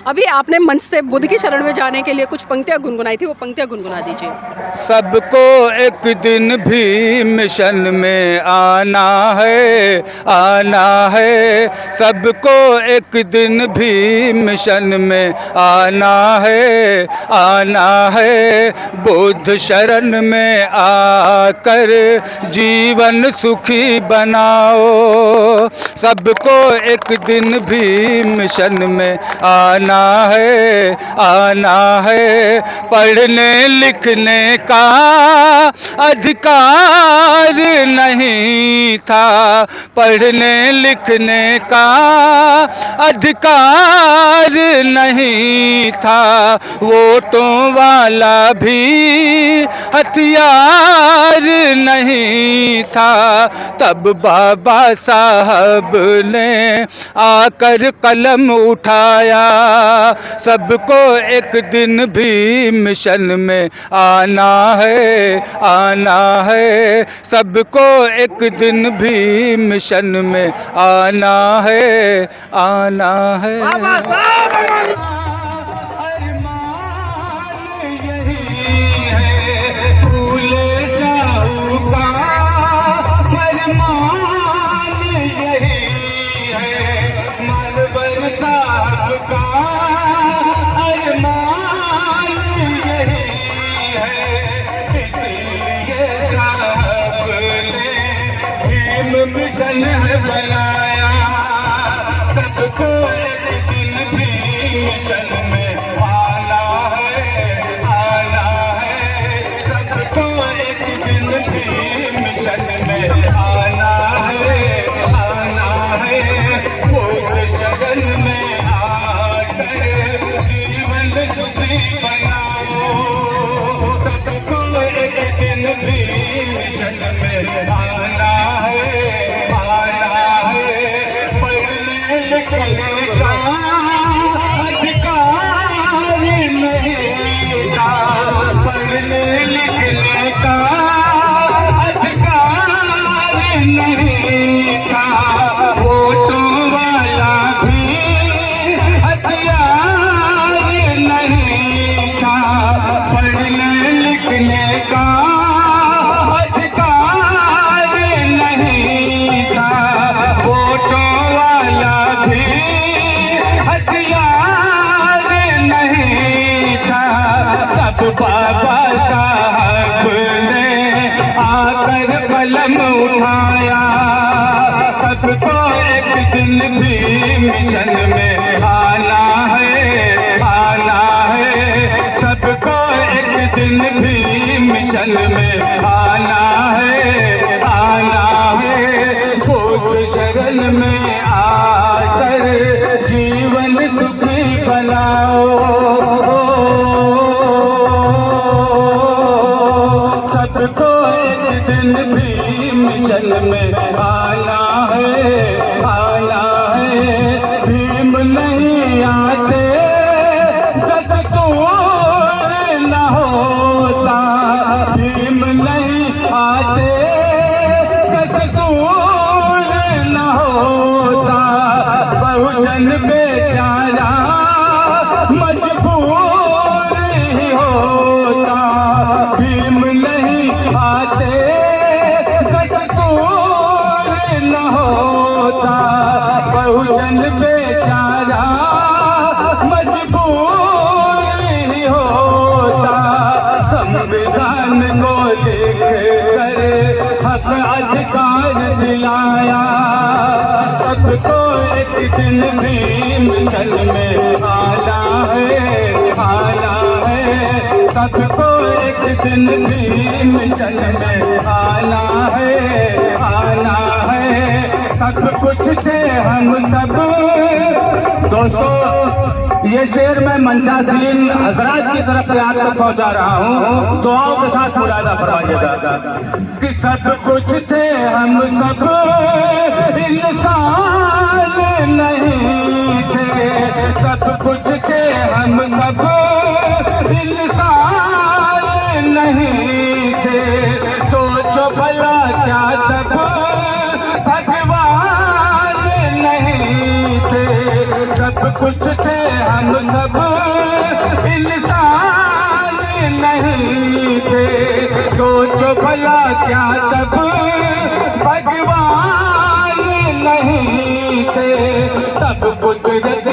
अभी आपने मंच से बुद्ध की शरण में जाने के लिए कुछ पंक्तियाँ गुनगुनाई थी, वो पंक्तियाँ गुनगुना दीजिए। सबको एक दिन भी मिशन में आना है, आना है। सबको एक दिन भी मिशन में आना है, आना है। बुद्ध शरण में आकर जीवन सुखी बनाओ। सबको एक दिन भी मिशन में आना है, आना है। पढ़ने लिखने का अधिकार नहीं था, पढ़ने लिखने का अधिकार नहीं था। वोटों वाला भी हथियार नहीं था। तब बाबा साहब ने आकर कलम उठाया। सबको एक दिन भी मिशन में आना है, आना है। सबको एक दिन भी मिशन में आना है, आना है। मिशन बनाया। सबको एक दिन भी मिशन में आना है, आना है। सबको एक दिन भी मिशन में आना है, आना है। वो शरण में आकर जीवन सुखी बनाओ। सबको एक दिन भी मिशन में आना है, लिखने का अधिकार नहीं था, पढ़ने लिखने का अधिकार नहीं था। वोटों वाला भी हथियार नहीं था, पढ़ने लिखने का अधिकार नहीं था। वोटों बाबा साहब ने आकर कलम उठाया। सबको एक दिन भी मिशन में आना है, आना है। सबको एक दिन भी मिशन में आना है, आना है। बुद्ध शरण में आकर जीवन सुखी बनाओ। सबको एक दिन भी मिशन में आना है, आना है। भीम नहीं आते दस्तूर न होता, भीम नहीं आते दस्तूर न होता। बहुजन बेचारा मजबूर ही होता। भीम नहीं आते दस्तूर न होता। बहुजन बेचारा मजबूर ही होता। संविधान को लिख कर हक अधिकार दिलाया। सबको एक दिन भी मिशन में आना है, आना है। सबको एक दिन भी मिशन में आना है, आना है। सब कुछ थे हम सब। दोस्तों, ये शेर मैं मंचासीन हजरात की तरफ से आप तक पहुंचा रहा हूँ। दुआओं के साथ मुरादा फरमाइएगा कि सब कुछ थे हम सब, इंसान नहीं थे। सब कुछ थे हम सब, इंसान नहीं थे। सोचो भला क्या सब भगवान नहीं थे। सब कुछ थे हम सब,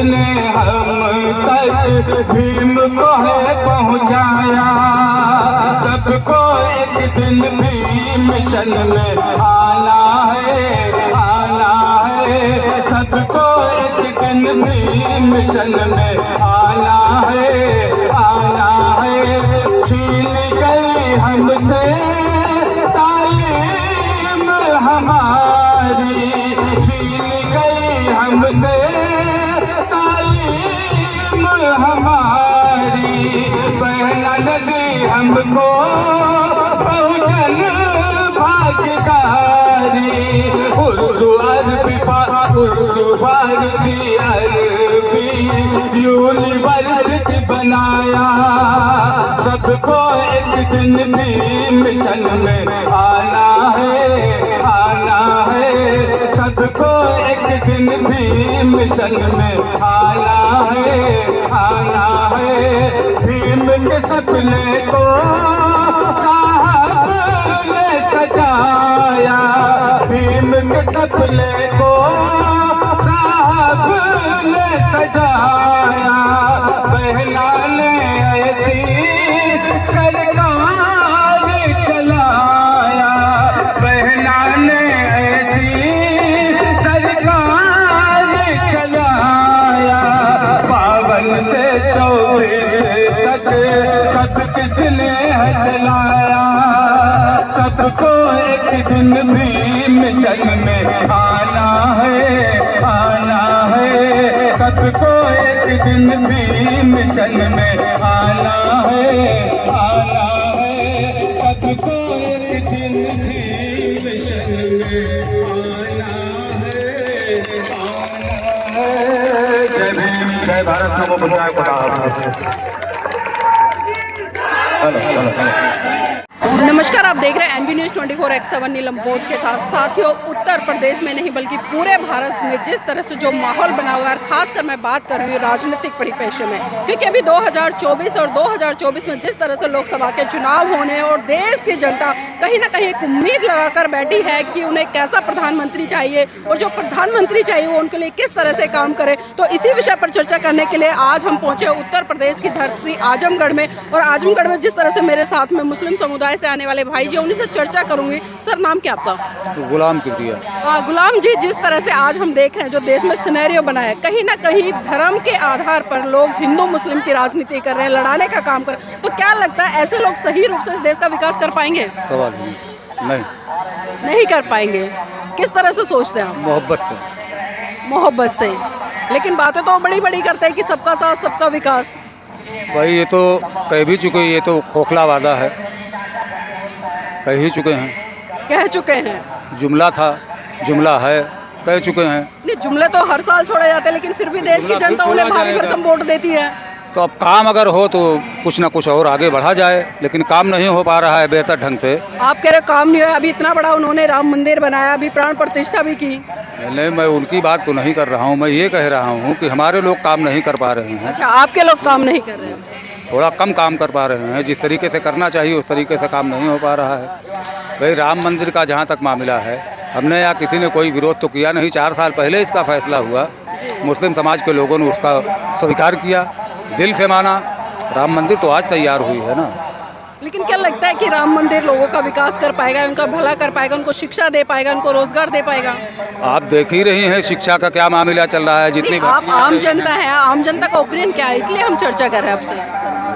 जिसने हम तक भीम को है पहुँचाया, सबको एक दिन भी मिशन में आना है, आना है, सबको एक दिन भी मिशन में आना है, आना है। छीन गई हमसे तालीम हमारी, छीन गई हमसे तालीम हमारी, पहला नदी हमको बहुजन भाग्यकारी, उर्दू अरबी उर्दू फारसी अरबी यूनिवर्सिटी बनाया, सबको एक दिन भी मिशन में आना है, आना है, सबको एक दिन भी मिशन में आना है, आना है। भीम के सपने को साहब ने सजाया, भीम के सपने को साहब ने सजाया, बहलाने ऐसी सरकार चलाया, बहलाने ऐसी सरकार चलाया, 52 से 24 तक सब किसने है चलाया, सबको एक दिन भी मिशन में आना है, आना है, सबको एक दिन भी मिशन में आना है, आना है, सबको एक दिन भी मिशन में आना है, आना है। जय भीम, जय भारत, नमो बुद्धाय, खुदा हाफिज़। नमस्कार, आप देख रहे हैं एनबी न्यूज़ 24x7 नीलम बोध के साथ। साथियों, उत्तर प्रदेश में नहीं बल्कि पूरे भारत में जिस तरह से जो माहौल बना हुआ है, खासकर मैं बात कर रही हूँ राजनीतिक परिप्रेक्ष्य में, क्योंकि अभी 2024 और 2024 में जिस तरह से लोकसभा के चुनाव होने हैं और देश की जनता कहीं ना कहीं एक उम्मीद लगाकर बैठी है कि उन्हें कैसा प्रधानमंत्री चाहिए और जो प्रधानमंत्री चाहिए वो उनके लिए किस तरह से काम करे। तो इसी विषय पर चर्चा करने के लिए आज हम पहुँचे उत्तर प्रदेश की धरती आजमगढ़ में, और आजमगढ़ में जिस तरह से मेरे साथ में मुस्लिम समुदाय से आने वाले भाई जी, उन्हीं से चर्चा करूंगी। सर, नाम क्या आपका? गुलाम किबरिया। गुलाम जी, जिस तरह से आज हम देख रहे हैं जो देश में सिनेरियो बना है, कहीं ना कहीं धर्म के आधार पर लोग हिंदू मुस्लिम की राजनीति कर रहे हैं, लड़ाने का काम कर रहे हैं, तो क्या लगता है ऐसे लोग सही रूप से इस देश का विकास कर पाएंगे? सवाल ही नहीं, नहीं कर पाएंगे। किस तरह से सोचते हैं आप? मोहब्बत से। मोहब्बत से। लेकिन बातें तो बड़ी बड़ी करते हैं कि सबका साथ सबका विकास। भाई ये तो कह भी चुके, ये तो खोखला वादा है, कह ही चुके हैं, कह चुके हैं। जुमला था, जुमला है, कह चुके हैं। नहीं, जुमले तो हर साल छोड़े जाते हैं, लेकिन फिर भी देश की जनता उन्हें भारी भरकम वोट देती है। तो अब काम अगर हो तो कुछ ना कुछ और आगे बढ़ा जाए, लेकिन काम नहीं हो पा रहा है बेहतर ढंग से। आप कह रहे काम नहीं है, अभी इतना बड़ा उन्होंने राम मंदिर बनाया, अभी प्राण प्रतिष्ठा भी की। नहीं, मैं उनकी बात तो नहीं कर रहा हूँ, मैं ये कह रहा हूँ कि हमारे लोग काम नहीं कर पा रहे हैं। अच्छा, आपके लोग काम नहीं कर रहे हैं? थोड़ा कम काम कर पा रहे हैं, जिस तरीके से करना चाहिए उस तरीके से काम नहीं हो पा रहा है। भाई राम मंदिर का जहाँ तक मामला है, हमने यहाँ किसी ने कोई विरोध तो किया नहीं। 4 साल पहले इसका फैसला हुआ, मुस्लिम समाज के लोगों ने उसका स्वीकार किया, दिल से माना। राम मंदिर तो आज तैयार हुई है ना। लेकिन क्या लगता है कि राम मंदिर लोगों का विकास कर पाएगा, उनका भला कर पाएगा, उनको शिक्षा दे पाएगा, उनको रोजगार दे पाएगा? आप देख ही रही हैं शिक्षा का क्या मामला चल रहा है। जितनी आप आम जनता है, आम जनता का ओपिनियन क्या है, इसलिए हम चर्चा कर रहे हैं आपसे।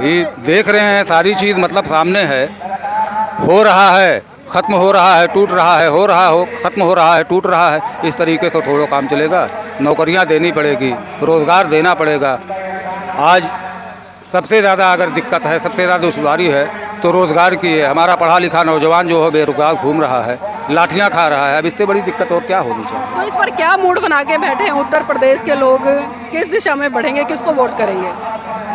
ये देख रहे हैं, सारी चीज़ मतलब सामने है, हो रहा है, ख़त्म हो रहा है, टूट रहा है, हो रहा हो, ख़त्म हो रहा है, टूट रहा है। इस तरीके से थोड़ा काम चलेगा। नौकरियां देनी पड़ेगी, रोज़गार देना पड़ेगा। आज सबसे ज़्यादा अगर दिक्कत है, सबसे ज़्यादा दुश्वारी है तो रोज़गार की है। हमारा पढ़ा लिखा नौजवान जो है बेरोजगार घूम रहा है, लाठियां खा रहा है। अब इससे बड़ी दिक्कत और क्या होनी चाहिए? तो इस पर क्या मूड बना के बैठे हैं उत्तर प्रदेश के लोग? किस दिशा में बढ़ेंगे, किसको वोट करेंगे?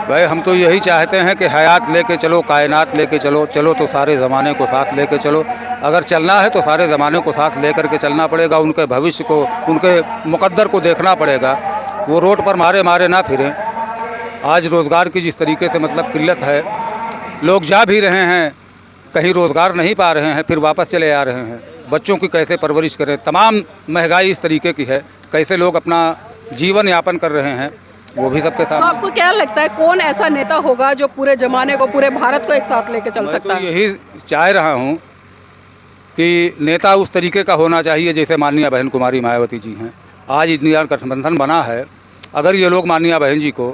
भाई हम तो यही चाहते हैं कि हयात लेके चलो, कायनात लेके चलो, चलो तो सारे ज़माने को साथ लेके चलो। अगर चलना है तो सारे ज़माने को साथ लेकर के चलना पड़ेगा। उनके भविष्य को, उनके मुकद्दर को देखना पड़ेगा। वो रोड पर मारे मारे ना फिरें। आज रोज़गार की जिस तरीके से मतलब किल्लत है, लोग जा भी रहे हैं, कहीं रोज़गार नहीं पा रहे हैं, फिर वापस चले आ रहे हैं। बच्चों की कैसे परवरिश करें? तमाम महंगाई इस तरीके की है, कैसे लोग अपना जीवन यापन कर रहे हैं। वो भी सबके तो सामने। आपको क्या लगता है कौन ऐसा नेता होगा जो पूरे जमाने को, पूरे भारत को एक साथ लेके चल मैं सकता तो है? यही चाह रहा हूँ कि नेता उस तरीके का होना चाहिए जैसे माननीय बहन कुमारी मायावती जी हैं। आज इंडिया गठबंधन बना है, अगर ये लोग माननीय बहन जी को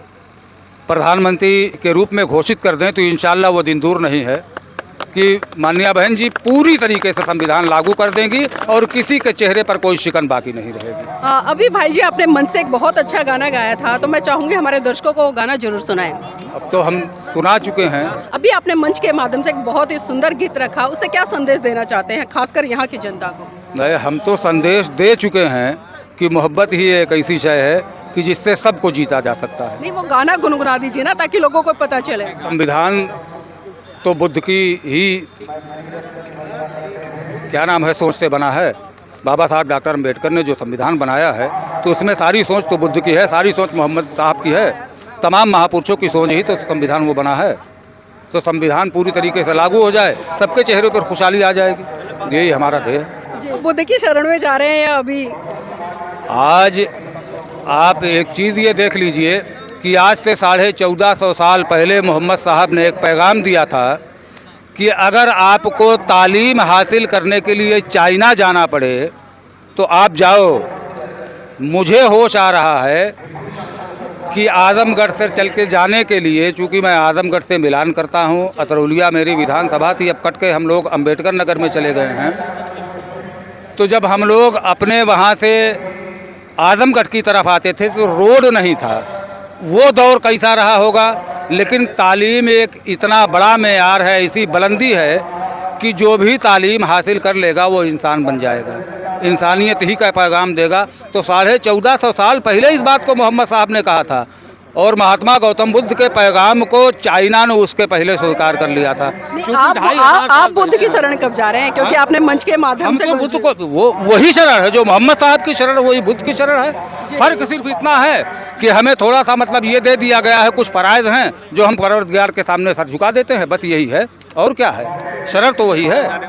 प्रधानमंत्री के रूप में घोषित कर दें तो इंशाल्लाह वो दिन दूर नहीं है कि माननीय बहन जी पूरी तरीके से संविधान लागू कर देंगी और किसी के चेहरे पर कोई शिकन बाकी नहीं रहेगी। अभी भाई जी आपने मन से एक बहुत अच्छा गाना गाया था, तो मैं चाहूँगी हमारे दर्शकों को वो गाना जरूर सुनाएं। अब तो हम सुना चुके हैं। अभी आपने मंच के माध्यम से एक बहुत ही सुंदर गीत रखा, उससे क्या संदेश देना चाहते हैं खासकर यहाँ की जनता को? नहीं, हम तो संदेश दे चुके हैं कि मोहब्बत ही एक ऐसी शय है कि जिससे सबको जीता जा सकता है। नहीं, वो गाना गुनगुना दीजिए ना ताकि लोगों को पता चले। संविधान तो बुद्ध की ही क्या नाम है सोच से बना है। बाबा साहब डॉक्टर अम्बेडकर ने जो संविधान बनाया है तो उसमें सारी सोच तो बुद्ध की है, सारी सोच मोहम्मद साहब की है, तमाम महापुरुषों की सोच ही तो संविधान वो बना है। तो संविधान पूरी तरीके से लागू हो जाए, सबके चेहरे पर खुशहाली आ जाएगी, यही हमारा ध्येय है। बुद्ध की शरण में जा रहे हैं अभी? आज आप एक चीज़ ये देख लीजिए कि आज से 1450 साल पहले मोहम्मद साहब ने एक पैगाम दिया था कि अगर आपको तालीम हासिल करने के लिए चाइना जाना पड़े तो आप जाओ। मुझे होश आ रहा है कि आजमगढ़ से चल के जाने के लिए, चूँकि मैं आजमगढ़ से मिलान करता हूँ, अतरौलिया मेरी विधानसभा थी, अब कट के हम लोग अम्बेडकर नगर में चले गए हैं। तो जब हम लोग अपने वहाँ से आजमगढ़ की तरफ आते थे तो रोड नहीं था। वो दौर कैसा रहा होगा, लेकिन तालीम एक इतना बड़ा मेयार है, इसी बुलंदी है कि जो भी तालीम हासिल कर लेगा वो इंसान बन जाएगा, इंसानियत ही का पैगाम देगा। तो 1450 साल पहले इस बात को मोहम्मद साहब ने कहा था और महात्मा गौतम बुद्ध के पैगाम को चाइना ने उसके पहले स्वीकार कर लिया था। आप बुद्ध की शरण कब जा रहे हैं? क्योंकि आपने मंच के माध्यम से तो बुद्ध को वो वही शरण है जो मोहम्मद साहब की शरण, वही बुद्ध की शरण है। फर्क सिर्फ इतना है कि हमें थोड़ा सा मतलब ये दे दिया गया है, कुछ फराइज हैं जो हम परवरदिगार के सामने सर झुका देते हैं, बस यही है, और क्या है। शरण तो वही है।